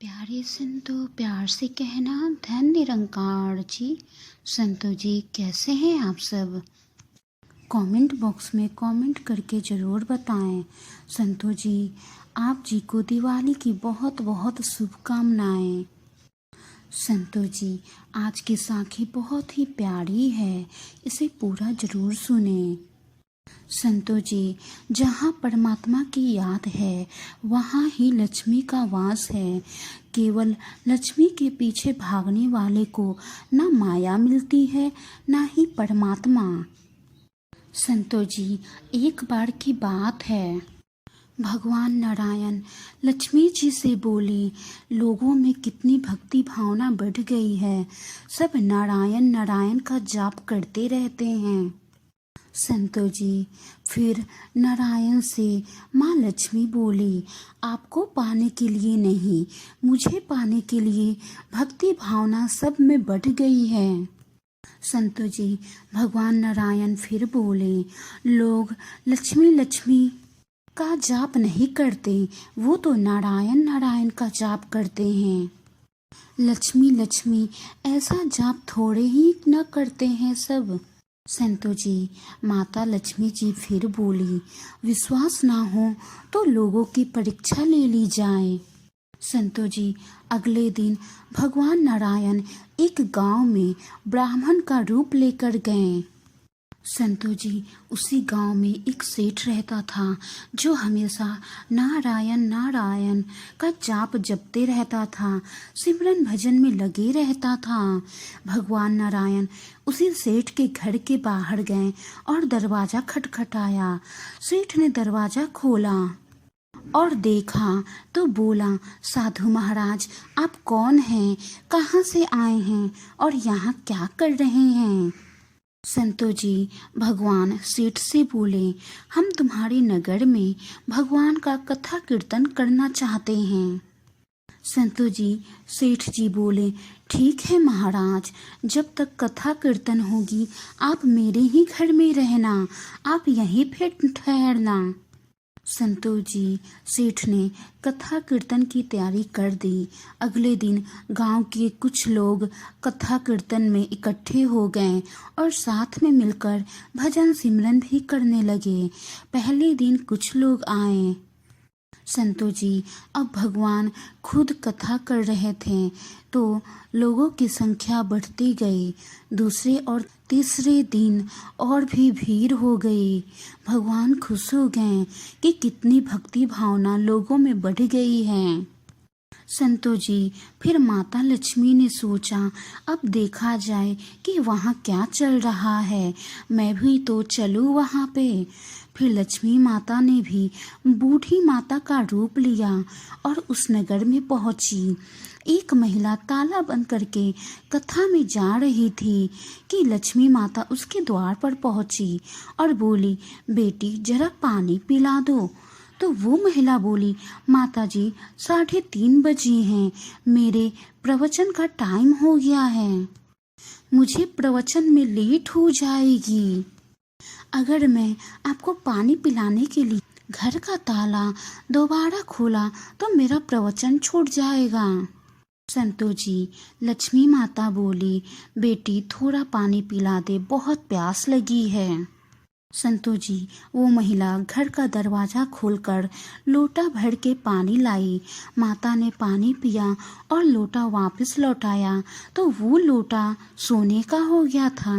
प्यारे संतो, प्यार से कहना धन निरंकार जी। संतो जी कैसे हैं आप सब? कमेंट बॉक्स में कमेंट करके ज़रूर बताएं। संतो जी आप जी को दिवाली की बहुत बहुत शुभकामनाएं। संतो जी आज की साखी बहुत ही प्यारी है, इसे पूरा ज़रूर सुने। संतो जी जहाँ परमात्मा की याद है वहाँ ही लक्ष्मी का वास है। केवल लक्ष्मी के पीछे भागने वाले को ना माया मिलती है ना ही परमात्मा। संतो जी एक बार की बात है, भगवान नारायण लक्ष्मी जी से बोले, लोगों में कितनी भक्ति भावना बढ़ गई है, सब नारायण नारायण का जाप करते रहते हैं। संतो जी फिर नारायण से माँ लक्ष्मी बोली, आपको पाने के लिए नहीं, मुझे पाने के लिए भक्ति भावना सब में बढ़ गई है। संतो जी भगवान नारायण फिर बोले, लोग लक्ष्मी लक्ष्मी का जाप नहीं करते, वो तो नारायण नारायण का जाप करते हैं। लक्ष्मी लक्ष्मी ऐसा जाप थोड़े ही न करते हैं सब। संतो जी माता लक्ष्मी जी फिर बोली, विश्वास ना हो तो लोगों की परीक्षा ले ली जाए। संतो जी अगले दिन भगवान नारायण एक गांव में ब्राह्मण का रूप लेकर गए। संतो जी उसी गांव में एक सेठ रहता था जो हमेशा नारायण नारायण का जाप जपते रहता था, सिमरन भजन में लगे रहता था। भगवान नारायण उसी सेठ के घर के बाहर गए और दरवाजा खटखटाया। सेठ ने दरवाजा खोला और देखा तो बोला, साधु महाराज आप कौन हैं, कहाँ से आए हैं और यहाँ क्या कर रहे हैं? संतो जी भगवान सेठ से बोले, हम तुम्हारे नगर में भगवान का कथा कीर्तन करना चाहते हैं। संतो जी सेठ जी बोले, ठीक है महाराज, जब तक कथा कीर्तन होगी आप मेरे ही घर में रहना, आप यहीं पे ठहरना। संतो जी सेठ ने कथा कीर्तन की तैयारी कर दी। अगले दिन गांव के कुछ लोग कथा कीर्तन में इकट्ठे हो गए और साथ में मिलकर भजन सिमरन भी करने लगे। पहले दिन कुछ लोग आए। संतो जी अब भगवान खुद कथा कर रहे थे तो लोगों की संख्या बढ़ती गई। दूसरे और तीसरे दिन और भी भीड़ हो गई। भगवान खुश हो गए कि कितनी भक्ति भावना लोगों में बढ़ गई है। संतो जी फिर माता लक्ष्मी ने सोचा, अब देखा जाए कि वहाँ क्या चल रहा है, मैं भी तो चलूँ वहाँ पे। फिर लक्ष्मी माता ने भी बूढ़ी माता का रूप लिया और उस नगर में पहुँची। एक महिला ताला बंद करके कथा में जा रही थी कि लक्ष्मी माता उसके द्वार पर पहुँची और बोली, बेटी जरा पानी पिला दो। तो वो महिला बोली, माता जी 3:30 बजे हैं, मेरे प्रवचन का टाइम हो गया है, मुझे प्रवचन में लेट हो जाएगी। अगर मैं आपको पानी पिलाने के लिए घर का ताला दोबारा खोला तो मेरा प्रवचन छूट जाएगा। संतो जी लक्ष्मी माता बोली, बेटी थोड़ा पानी पिला दे, बहुत प्यास लगी है। संतो जी वो महिला घर का दरवाज़ा खोलकर लोटा भर के पानी लाई। माता ने पानी पिया और लोटा वापस लौटाया तो वो लोटा सोने का हो गया था।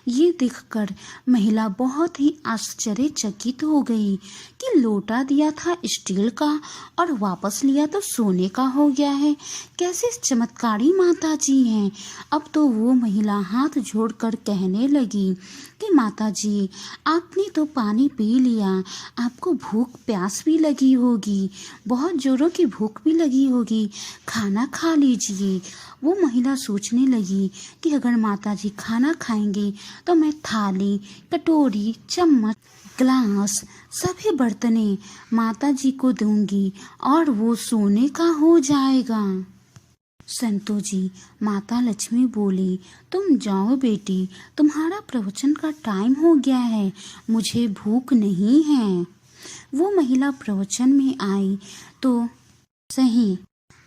ये देखकर महिला बहुत ही आश्चर्यचकित हो गई कि लोटा दिया था स्टील का और वापस लिया तो सोने का हो गया है, कैसे चमत्कारी माता जी हैं। अब तो वो महिला हाथ जोड़कर कहने लगी कि माता जी आपने तो पानी पी लिया, आपको भूख प्यास भी लगी होगी, बहुत जोरों की भूख भी लगी होगी, खाना खा लीजिए। वो महिला सोचने लगी कि अगर माता जी खाना खाएंगी तो मैं थाली कटोरी चम्मच ग्लास सभी बर्तने माता जी को दूंगी और वो सोने का हो जाएगा। संतो जी माता लक्ष्मी बोली, तुम जाओ बेटी, तुम्हारा प्रवचन का टाइम हो गया है, मुझे भूख नहीं है। वो महिला प्रवचन में आई तो सही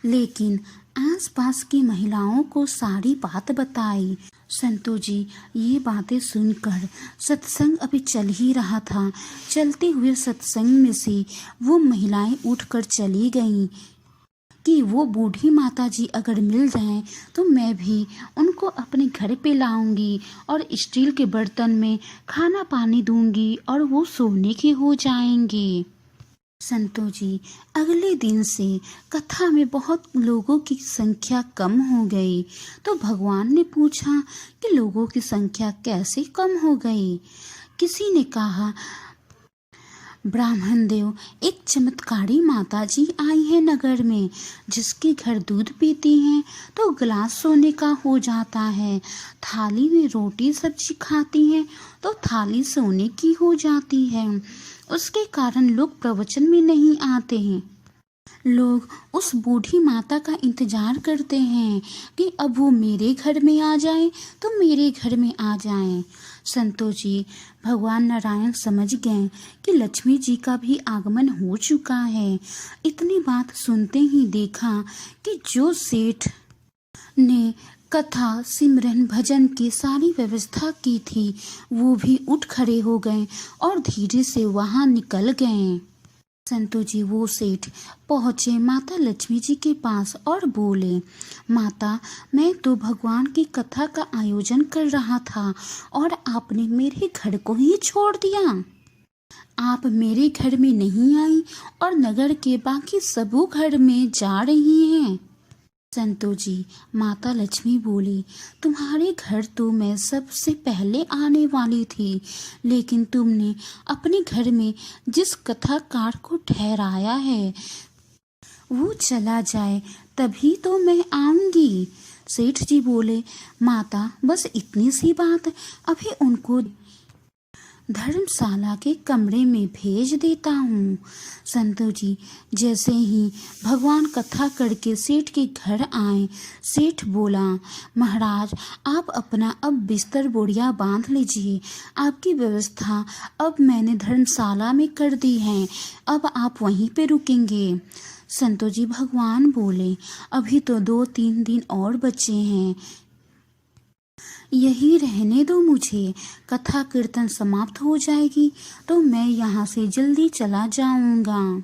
लेकिन आसपास की महिलाओं को सारी बात बताई। संतु जी ये बातें सुनकर, सत्संग अभी चल ही रहा था, चलते हुए सत्संग में से वो महिलाएं उठकर चली गईं कि वो बूढ़ी माता जी अगर मिल जाएं तो मैं भी उनको अपने घर पे लाऊंगी और स्टील के बर्तन में खाना पानी दूंगी और वो सोने के हो जाएंगे। संतो जी अगले दिन से कथा में बहुत लोगों की संख्या कम हो गई। तो भगवान ने पूछा कि लोगों की संख्या कैसे कम हो गई। किसी ने कहा, ब्राह्मण देव, एक चमत्कारी माता जी आई है नगर में, जिसके घर दूध पीती हैं तो गिलास सोने का हो जाता है, थाली में रोटी सब्जी खाती हैं तो थाली सोने की हो जाती है। उसके कारण लोग प्रवचन में नहीं आते हैं। लोग उस बूढ़ी माता का इंतजार करते हैं कि अब वो मेरे घर में आ जाए तो मेरे घर में आ जाए। संतो जी भगवान नारायण समझ गए कि लक्ष्मी जी का भी आगमन हो चुका है। इतनी बात सुनते ही देखा कि जो सेठ ने कथा सिमरन भजन की सारी व्यवस्था की थी वो भी उठ खड़े हो गए और धीरे से वहां निकल गए। संतो जी वो सेठ पहुँचे माता लक्ष्मी जी के पास और बोले, माता मैं तो भगवान की कथा का आयोजन कर रहा था और आपने मेरे घर को ही छोड़ दिया। आप मेरे घर में नहीं आई और नगर के बाकी सबों घर में जा रही हैं। संतो जी माता लक्ष्मी बोली, तुम्हारे घर तो मैं सबसे पहले आने वाली थी, लेकिन तुमने अपने घर में जिस कथाकार को ठहराया है वो चला जाए तभी तो मैं आऊंगी। सेठ जी बोले, माता बस इतनी सी बात, अभी उनको धर्मशाला के कमरे में भेज देता हूँ। संतो जी जैसे ही भगवान कथा करके सेठ के घर आए, सेठ बोला, महाराज आप अपना अब बिस्तर बोरिया बांध लीजिए, आपकी व्यवस्था अब मैंने धर्मशाला में कर दी है, अब आप वहीं पे रुकेंगे। संतो जी भगवान बोले, अभी तो 2-3 दिन और बचे हैं, यही रहने दो मुझे, कथा कीर्तन समाप्त हो जाएगी तो मैं यहाँ से जल्दी चला जाऊंगा।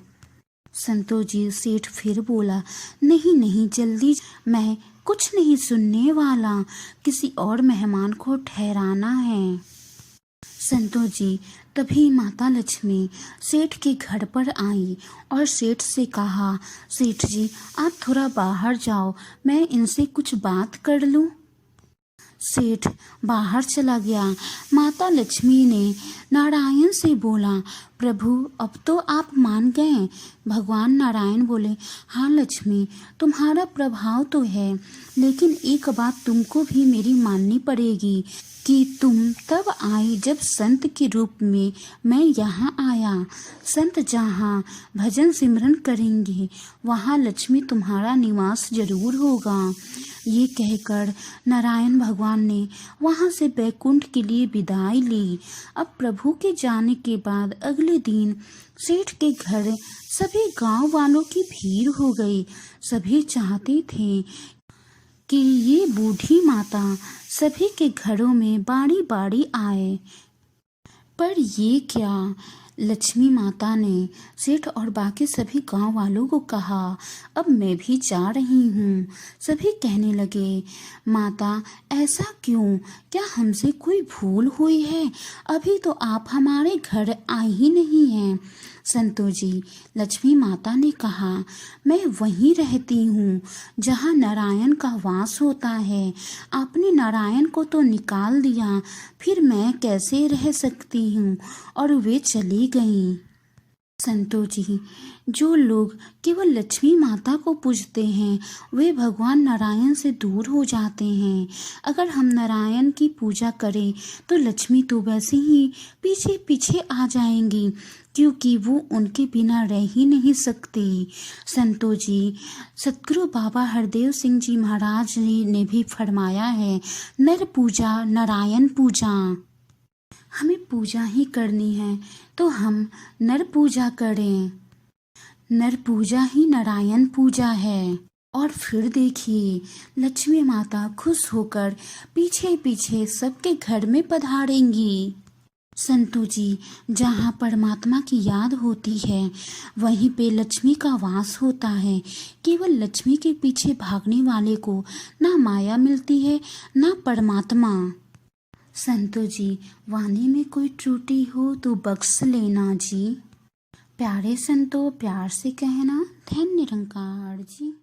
संतो जी सेठ फिर बोला, नहीं नहीं जल्दी, मैं कुछ नहीं सुनने वाला, किसी और मेहमान को ठहराना है। संतो जी तभी माता लक्ष्मी सेठ के घर पर आई और सेठ से कहा, सेठ जी आप थोड़ा बाहर जाओ, मैं इनसे कुछ बात कर लूं। सेठ बाहर चला गया। माता लक्ष्मी ने नारायण से बोला, प्रभु अब तो आप मान गए। भगवान नारायण बोले, हाँ लक्ष्मी तुम्हारा प्रभाव तो है, लेकिन एक बात तुमको भी मेरी माननी पड़ेगी कि तुम तब आई जब संत के रूप में मैं यहाँ आया। संत जहाँ भजन सिमरन करेंगे वहाँ लक्ष्मी तुम्हारा निवास जरूर होगा। ये कहकर नारायण भगवान ने वहाँ से बैकुंठ के लिए विदाई ली। अब प्रभु के जाने के बाद अगले दिन सेठ के घर सभी गांव वालों की भीड़ हो गई। सभी चाहते थे कि ये बूढ़ी माता सभी के घरों में बारी बारी आए, पर ये क्या, लक्ष्मी माता ने सेठ और बाकी सभी गांव वालों को कहा, अब मैं भी जा रही हूँ। सभी कहने लगे, माता ऐसा क्यों, क्या हमसे कोई भूल हुई है, अभी तो आप हमारे घर आई ही नहीं हैं। संतो जी लक्ष्मी माता ने कहा, मैं वहीं रहती हूँ जहाँ नारायण का वास होता है, आपने नारायण को तो निकाल दिया, फिर मैं कैसे रह सकती हूँ। और वे चली गईं। संतो जी जो लोग केवल लक्ष्मी माता को पूजते हैं वे भगवान नारायण से दूर हो जाते हैं। अगर हम नारायण की पूजा करें तो लक्ष्मी तो वैसे ही पीछे पीछे आ जाएंगी, क्योंकि वो उनके बिना रह ही नहीं सकती। संतो जी सतगुरु बाबा हरदेव सिंह जी महाराज जी ने भी फरमाया है, नर पूजा नारायण पूजा। हमें पूजा ही करनी है तो हम नर पूजा करें। नर पूजा ही नारायण पूजा है। और फिर देखिए, लक्ष्मी माता खुश होकर पीछे पीछे सबके घर में पधारेंगी। संतु जी, जहाँ परमात्मा की याद होती है वहीं पे लक्ष्मी का वास होता है। केवल लक्ष्मी के पीछे भागने वाले को ना माया मिलती है ना परमात्मा। संतु जी, वाणी में कोई त्रुटि हो तो बख्श लेना जी। प्यारे संतो, प्यार से कहना। धन्य निरंकार जी।